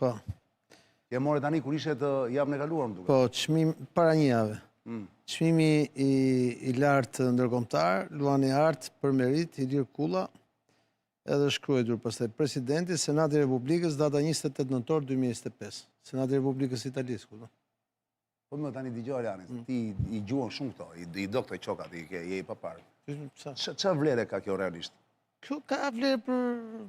Po. Je more tani kur ishe të javën e kaluar, më duket. Po, çmim para një jave. Çmimi i lartë ndërkombëtar, Luani Art për merit, Ilir Kulla, edhe shkruar pastaj presidenti, Senati i Republikës, data 28 nëntor 2025. Senati i Republikës Italisë, kupton? Po më tani dëgjoj Aliani, ti i gjuan shumë këto, i do këto çokat, je i papar. Ç'a vlerë ka kjo realisht? Kjo ka vlerë për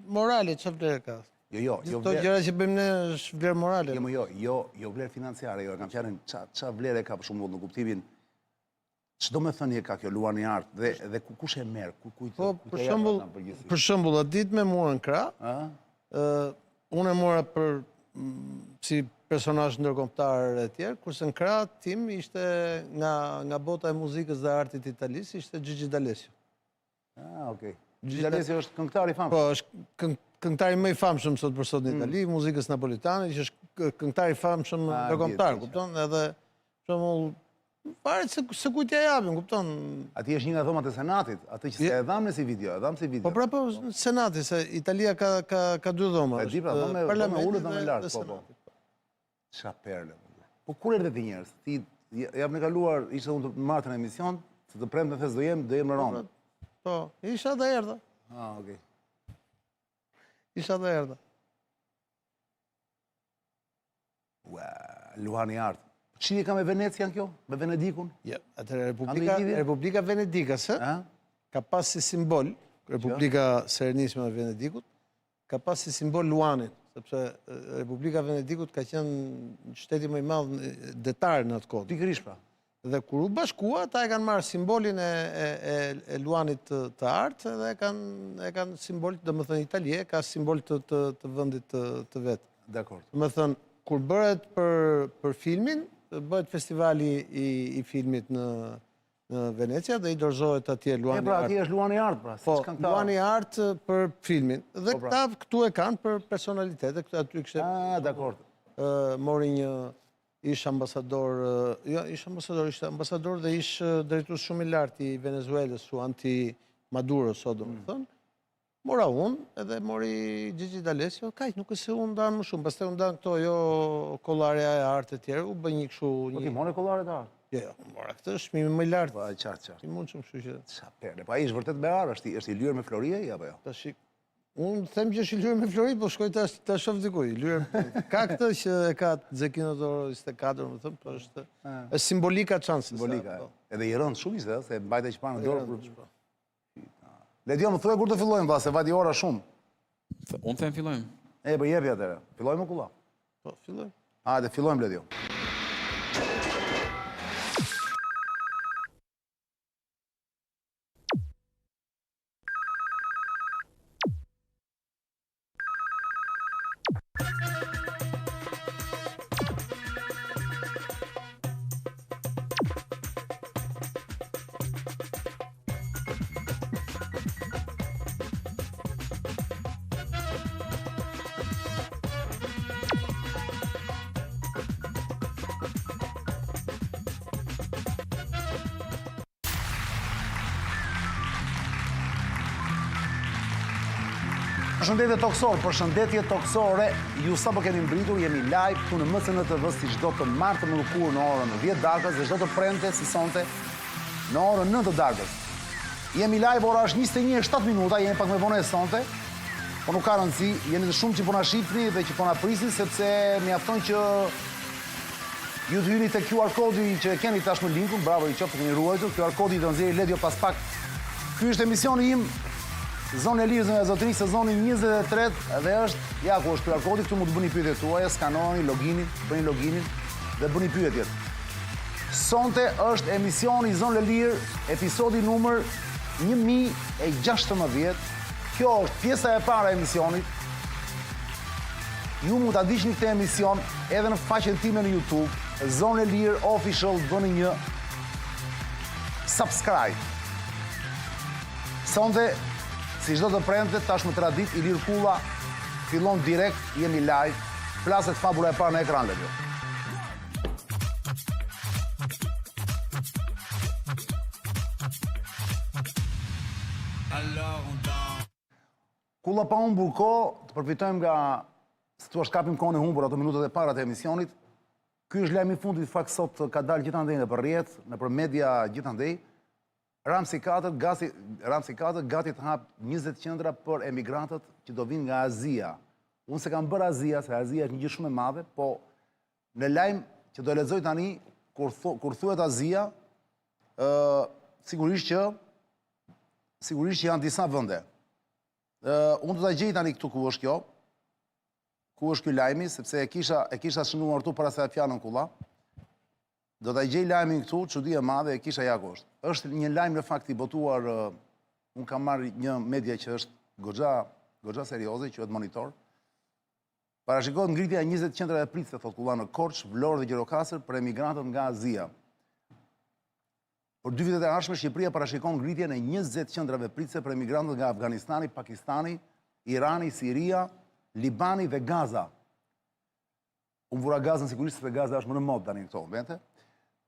morale, ç'a vlerë ka? Jo Këto gjëra që bëjmë ne është vlerë morale. Jo vlerë financiare, jo, kam fjalën ç'a vlerë ka për shembull në kuptimin ç'do më thënie ka kjo Luani Art dhe kush e merr, kujt. Po, për shembull, atë ditë me morën krah, unë e mora për si personazh ndërkombëtar e tjerë, kurse në krah tim ishte nga bota e muzikës dhe artit italisë, ishte Gigi D'Alessio. Okej. Gigi D'Alessio është këngëtar i famshëm. Po, është këngëtari më i famshëm sot për sot në Itali, muzikës napolitane, që është këngëtar i famshëm ndërkombëtar, kupton? Edhe për shembull, varet se kujt ja japim, kupton? Ati është një nga dhomat e Senatit, atë që se e dham në si video, e dham si video. Po pra po, Senati, se Italia ka dy dhoma. E di pra, dhome ullët dhome lartë, po. Qa perle. Po kur erdhe ti njerës? Ti jam në kaluar, ishte unë të martën e emision, se të premë të thes do jem në Romë. Po, isha dhe erdha. Okej. Isha dhe erdha. Luani Art. Qini ka me Venecian kjo? Me Venedikun? Ja, atëre Republika Venedikase ka pas si simbol, Republika Serenisme e Venedikut, ka pas si simbol Luanin, sepse Republika Venedikut ka qenë shteti më i madh detar në atë kohë. Pikërisht pra. Dhe kur u bashkua, ata e kanë marrë simbolin e Luanit të artë dhe e kanë simbol, dhe më thënë Italie, ka simbol të vendit të vetë. Dakord. Dhe më thënë, kur bëhet për filmin, bëhet festivali i filmit në Venecia dhe i dorëzohet atje Luani Art. Pra, atje është Luani Art, pra. Po, Luani Art për filmin. Dhe këta këtu e kanë për personalitetet, këtu aty kështë... Dakord. Mori një ish ambasador, jo, ish ambasador, ishte ambasador dhe ish drejtues shumë i lartë i Venezuelës, su anti-Maduro, sot do më thënë. Mora unë, edhe mori Gigi D'Alessio, kajtë, nuk e se unë danë më shumë, pastaj unë danë këto, jo, kollarja e artë e tjerë, u bëj një këshu... Po ti mori kollarja e artë? Jo, mora këtë, shmimi më i lartë. Po, qartë. I mund shumë shuqe. Qa perne, pa ishë vërtet me arë, është i lyrë me Florije, ja po jo? Ta shik, unë them që është i lyrë me Florije, po shkoj ta shof dikuj, lyrë... Ka këtë që e ka Zekino Doro 24, më thëmë, po është simbolika qansës. Simbolika, edhe i rëndë shumë ishte, se mbajte që panë dorë. Ledion, më thuaj kur të fillojmë, va, se vajti ora shumë. Unë them fillojmë. Po jepi atëre. Fillojmë Kulla? Po, fillojmë. Hajde, fillojmë, Ledion. Përshëndetje toksore, ju sa po keni mbritur, jemi live këtu në MCN TV si çdo të martë të mërkurë në orën 10 darkës dhe çdo të premte si sonte në orën 9 darkës. Jemi live, ora është 21:07 minuta, jemi pak me vonë e sonte, po nuk ka rëndësi, jeni të shumë që po na shihni dhe që po na prisni sepse mjafton që ju të hyni te QR kodi që keni tashmë linkun, bravo i qoftë keni ruajtur, QR kodi do nxjerrë Ledio pas pak. Ky është emisioni im Zonë e Lirës në Zotëri, sezoni 23 dhe është, ja ku është QR kodi, këtu mu të bëni pyetjet tuaja, skanoni, bëni loginin dhe bëni pyetjet. Sonte është emisioni Zonë e Lirë, episodi numër 1016. Kjo është pjesa e para e emisionit. Ju mund ta ndiqni këtë emision edhe në faqen time në YouTube, Zonë e Lirë Official, bëni një subscribe. Sonte, si çdo të premte, tashmë tradit, Ilir Kulla fillon direkt, jemi live, flaset fabula e parë në ekran, Ledio. Kulla pa unë burko, të përfitojmë nga Këtu është kapim kohën e humbur ato minutat e para të emisionit. Ky është lajmi i fundit, fakt sot ka dalë gjithandej nëpër rrjet, nëpër media gjithandej. Ramsi 4 gati të hap 20 qendra për emigrantët që do vinë nga Azia. Unë se kam bërë Azia, se Azia është një gjë shumë e madhe, po në lajm që do lexoj tani kur thuhet Azia, sigurisht që janë disa vende. Unë do ta gjej tani këtu ku është kjo. Ku është ky lajmi, sepse e kisha shënuar këtu para se fjalën kulla. Do ta gjej lajmin këtu, çudi e madhe, e kisha ja ku është. Është një lajm në fakt i botuar, unë kam marrë një media që është goxha serioze, quhet Monitor. Parashikohet ngritja e 20 qendrave pritëse, thot kulla, në Korçë, Vlorë dhe Gjirokastër për emigrantët nga Azia. Për 2 vitet e ardhshme, Shqipëria parashikon ngritjen e 20 qendrave pritëse për emigrantët nga Afganistani, Pakistani, Irani, Siria, Libani dhe Gaza. Unë vura Gazën sigurisht se Gaza është më në mod tani në këto momente,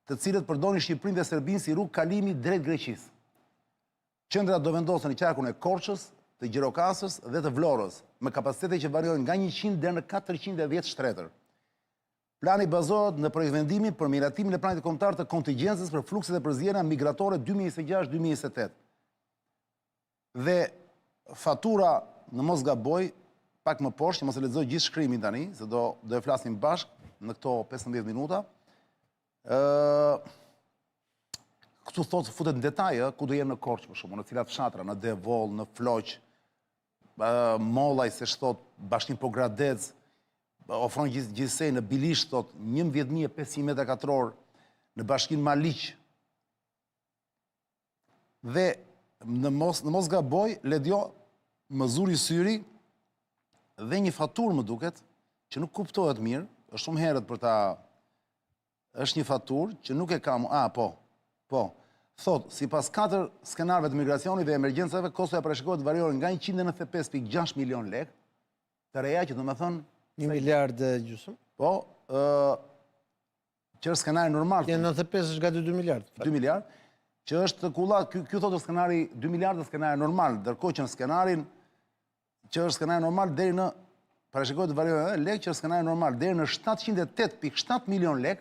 të cilët përdorin Shqipërinë dhe Serbinë si rrugë kalimi drejt Greqisë. Qendrat do vendosen në qarkun e Korçës, të Gjirokastrës dhe të Vlorës, me kapacitete që variojnë nga 100 deri në 410 shtretër. Plani bazohet në projektvendimin për miratimin e planit kombëtar të kontingjencës për flukset e përzierja migratore 2026-2028. Dhe fatura, në mos gaboj, pak më poshtë, që mos e lexoj gjithë shkrimin tani, se do e flasim bashkë në këto 15 minuta. Këtu thotë futet në detaje ku do jenë në Korçë, për shembull, në cilat fshatra, në Devoll, në Floq, Mollaj, se thot, Bashkim Pogradec, ofron gjithsej në Bilish, thot 11.500 metra katror, në Bashkin Maliq. Dhe në mos gaboj, Ledjo, Mëzuri Syri, dhe një faturë më duket, që nuk kuptohet mirë, është shumë herët për ta... është një faturë që nuk e kam... Po. Thot, si pas 4 skenarëve të migracionit dhe emergjencave, kostoja parashikohet varion nga 195.6 milion lek, të reja që do me thënë... 1 miliard dhe gjysmë. Po, që është skenari normal. 95 është gati 2 miliard. 2 miliard, që është kulla, kjo thotë skenari 2 miliard dhe skenari normal, dërkohë që në skenarin, që është skenari normal, deri në, parashikohet varion e lek, që është skenari normal, deri në 708.7 milion lek,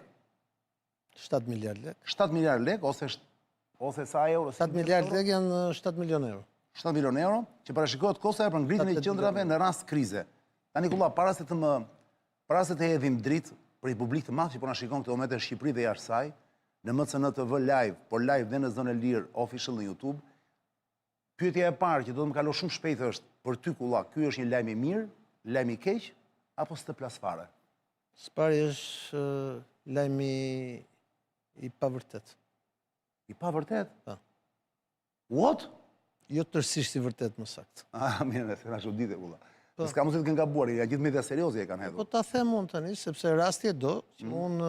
7 miliard lek. 7 miliard lek, ose sa euro? 7 miliard lek janë 7 milion euro. 7 milion euro, që parashikohet kostoja për ngritjen e qendrave në rast krize. Tani kulla, para se të hedhim dritë për një publik të madh që po na shikon këtë moment në Shqipëri dhe jashtë saj, në MCN TV live, por live dhe në Zonën Lirë official në YouTube, pyetja e parë që do të më kalo shumë shpejt është për ty kulla, ky është një lajm i mirë, lajm i keq, apo s'të plas fare? S'pari është lajmi i pavërtet. I pavërtet? Pa. What? Jo tërësisht i vërtet, më saktë. Mirë, se na çuditë kulla. S'ka mundësi të kenë gabuar, ja gjithë media serioze e kanë hedhur. Po ta them unë tani, sepse rasti e do, që unë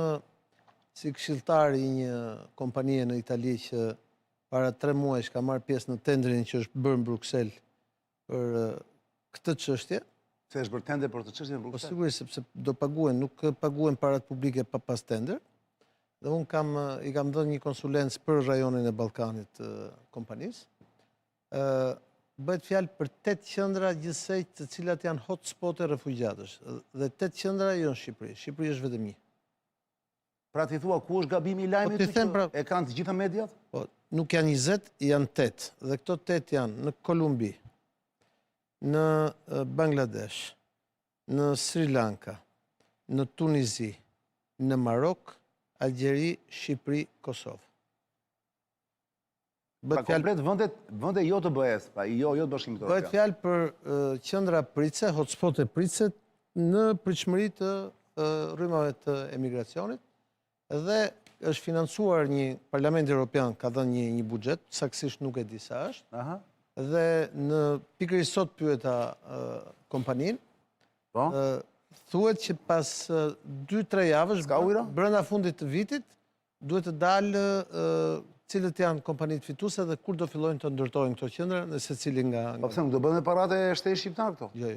si këshilltar i një kompanie në Itali që para 3 muaj ka marrë pjesë në tendrin që është bërë në Bruxelles për këtë çështje. Se është bërë tender për të çështjen në Po Bruxelles? sigurisht, sepse do paguen, nuk paguen parat publike pa pas tender. Dhe unë i kam dhënë një konsulencë për rajonin e Ballkanit kompanisë. Bëhet fjalë për 8 qendra gjithsej të cilat janë hotspot e refugjatësh. Dhe 8 qendra jo në Shqipëri. Shqipëri është vetëm një. Pra ti thua ku është gabimi i lajmit që e kanë të gjitha mediat? Po, nuk janë 20, janë 8. Dhe këto 8 janë në Kolumbi, në Bangladesh, në Sri Lanka, në Tunizi, në Marok, Algjeri, Shqipëri, Kosovë. Pra komplet vënde jo të BE-s, pa jo të bashkimit Bëhet fjalë për qendra pritse, hotspot e pritse në pritshmëri të rrymave të emigracionit dhe është financuar një Parlamenti Evropian ka dhënë një buxhet, saktësisht nuk e di sa është. Dhe në pikërisht sot pyeta kompaninë. Po. Thuhet që pas 2-3 javësh brenda fundit të vitit duhet të dalë cilët janë kompanitë fituese dhe kur do fillojnë të ndërtojnë këto qendra në secilin nga... Po pse nuk do bëhen me paratë e shtetit shqiptar këto? Jo.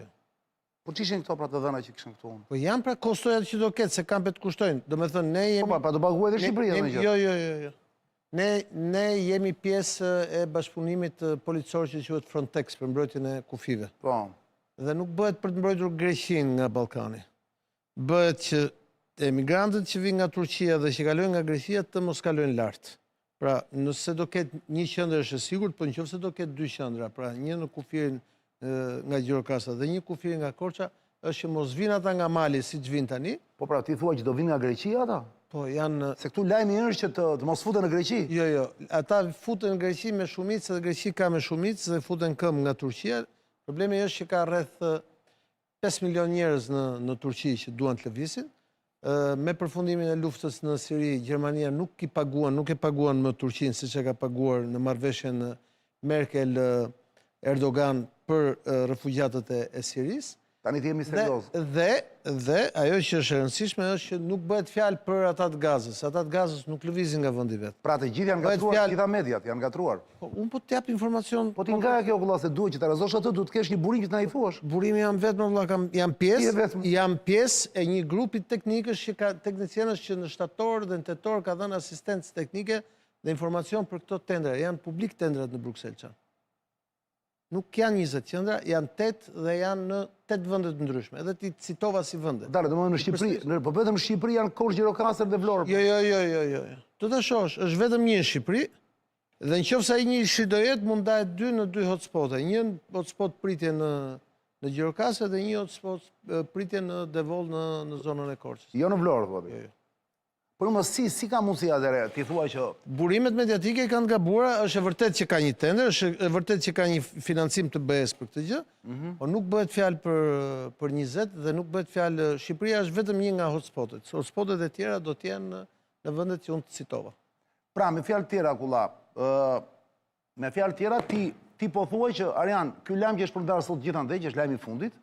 Po ç'ishin këto pra të dhëna që kishin këtu unë? Po janë pra kostojat që do ketë, se kanë të kushtojnë. Do me thënë, ne jemi... Po pa do paguhet edhe Shqipëria me gjë. Jo. Ne jemi pjesë e bashkëpunimit policor që quhet Frontex për mbrojtjen e kufive. Po. dhe nuk bëhet për të mbrojtur Greqinë nga Ballkani. Bëhet që emigrantët që vinë nga Turqia dhe që kalojnë nga Greqia të mos kalojnë lart. Pra, nëse do ketë një qendër është e sigurt, po nëse do ketë dy qendra, pra një në kufirin nga Gjirokastra dhe një kufiri nga Korça, është që mos vinë ata nga Mali siç vinë tani. Po pra, ti thua që do vinë nga Greqia ata? Po janë. Se këtu lajmi është që të mos futen në Greqi. Jo, ata futen në Greqi me shumicë dhe Greqi ka me shumicë dhe futen këmbë nga Turqia. Problemi është që ka rreth 5 milion njerëz në Turqi që duan të lëvizin. Me përfundimin e luftës në Siri, Gjermania nuk e paguan më Turqinë siç e ka paguar në marrëveshjen Merkel-Erdogan për refugjatët e Sirisë. Tani ti jemi serioz. Dhe ajo që është e rëndësishme është që nuk bëhet fjalë për ata të Gazës. Ata të Gazës nuk lëvizin nga vendi vet. Pra të gjithë janë gatruar, gjitha mediat janë gatruar. Unë po t'jap informacion. Po ti nga kjo vëlla se duhet që të rrezosh atë, duhet të kesh një burim që të na i thuash. Burimi jam vetëm vëlla, jam pjesë e një grupi teknikësh që ka teknicianësh që në shtator dhe në tetor ka dhënë asistencë teknike dhe informacion për këto tendra. Janë publik tendrat në Bruksel. Nuk janë 20 qendra, janë 8 dhe janë në 8 vende të ndryshme. Edhe ti citova si vende. Dale, domethënë në Shqipëri, po vetëm në Shqipëri janë Korçë, Gjirokastër dhe Vlorë. Jo. Do ta shohësh, është vetëm një në Shqipëri dhe nëse ai një do jetë, mund ndahet 2 në 2 hotspot-e. Një hotspot pritje në Gjirokastër dhe një hotspot pritje në Devol në zonën e Korçës. Jo në Vlorë, thotë. Jo. Por më si ka mundësi atëre? Ti thua që burimet mediatike kanë gabuara, është e vërtet që ka një tender, është e vërtet që ka një financim të BE-s për këtë gjë, por nuk bëhet fjalë për 20 dhe nuk bëhet fjalë. Shqipëria është vetëm një nga hotspotet. Hotspotet e tjera do të jenë në vendet që unë të citova. Pra, me fjalë tjera, Kulla, me fjalë tjera, ti po thuaj që Arjan, ky lajm që është përndarë sot gjithandej, që është lajmi i fundit,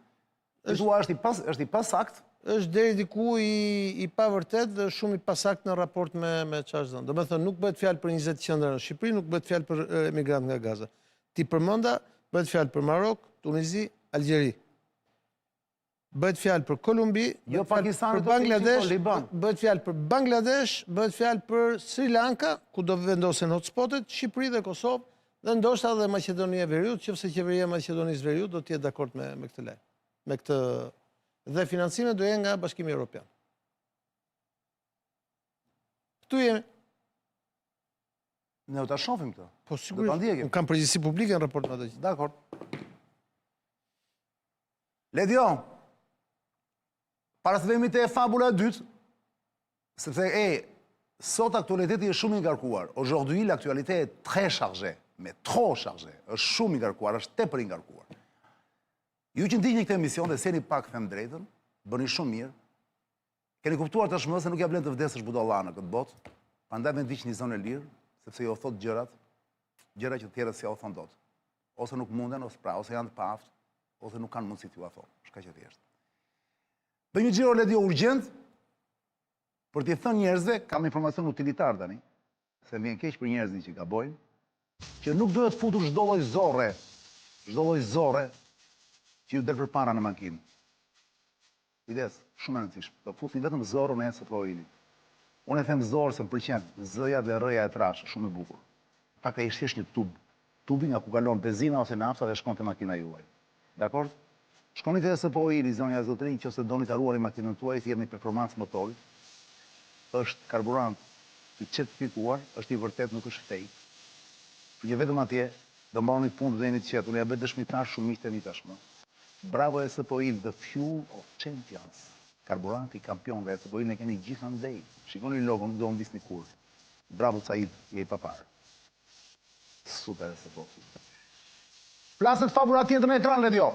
është i pasakt. Është deri diku i pavërtet dhe shumë i pasakt në raport me çfarë zon. Do të thënë nuk bëhet fjalë për 20 qendra në Shqipëri, nuk bëhet fjalë për emigrant nga Gaza. Ti përmenda, bëhet fjalë për Marok, Tunizi, Algjeri. Bëhet fjalë për Kolumbi, jo Pakistan, për Bangladesh, bëhet fjalë për Bangladesh, bëhet fjalë për Sri Lanka, ku do vendosen hotspotet, Shqipëri dhe Kosovë, dhe ndoshta edhe Maqedonia e Veriut, nëse qeveria e Maqedonisë së Veriut do të jetë dakord me këtë lajm. Me këtë dhe financimet do jenë nga Bashkimi Evropian. Këtu jemi. Ne do ta shohim këtë. Po sigurisht. Unë kam përgjegjësi publike në raport me atë gjë. Dakor. Ledio, para se vemi te fabula e dytë, sepse sot aktualiteti është shumë i ngarkuar. Aujourd'hui l'actualité est très chargée, mais trop chargée. Është shumë i ngarkuar, është tepër i ngarkuar. Ju që ndiqni këtë emision dhe seni pak them drejtën, bëni shumë mirë. Keni kuptuar tashmë se nuk ja vlen të vdesësh budalla në këtë botë, prandaj vendiqni zonë lirë, sepse jo thot gjëra që të tjerët si ja u thon dot. Ose nuk munden, ose janë të paaft, ose nuk kanë mundësi t'ju a thonë. Është kaq e thjeshtë. Bëj një xhiro Ledio urgjent për t'i thënë njerëzve, kam informacion utilitar tani, se vjen keq për njerëzit që gabojnë, që nuk duhet futur çdo lloj zorre që ju del përpara në makinë. Kujdes, shumë e rëndësishme. Do futni vetëm zorrën e SPO-ilit. Unë e them zorë se më pëlqen, Z-ja dhe R-ja e trashë, shumë e bukur. Pak e thjesht një tubi nga ku kalon benzina ose nafta dhe shkon te makina juaj. Dakor? Shkoni te SPO-ili, zonja zotëri, nëse doni ta ruani makinën tuaj, të jepni performancë motorit. Është karburant i certifikuar, është i vërtet, nuk është fake. Që vetëm atje do mbaroni punë dhe jeni të qetë. Unë ja bëj dëshmitar shumë miqtë e mi tashmë. Bravo SPO-il, the fuel of champions. Karburanti kampion dhe SPO-il ne keni gjithandej. Shikoni logon, nuk do më visni kur. Bravo Said, je i papar. Super SPO-il. Plaset favorat tjetër në ekran, Ledio.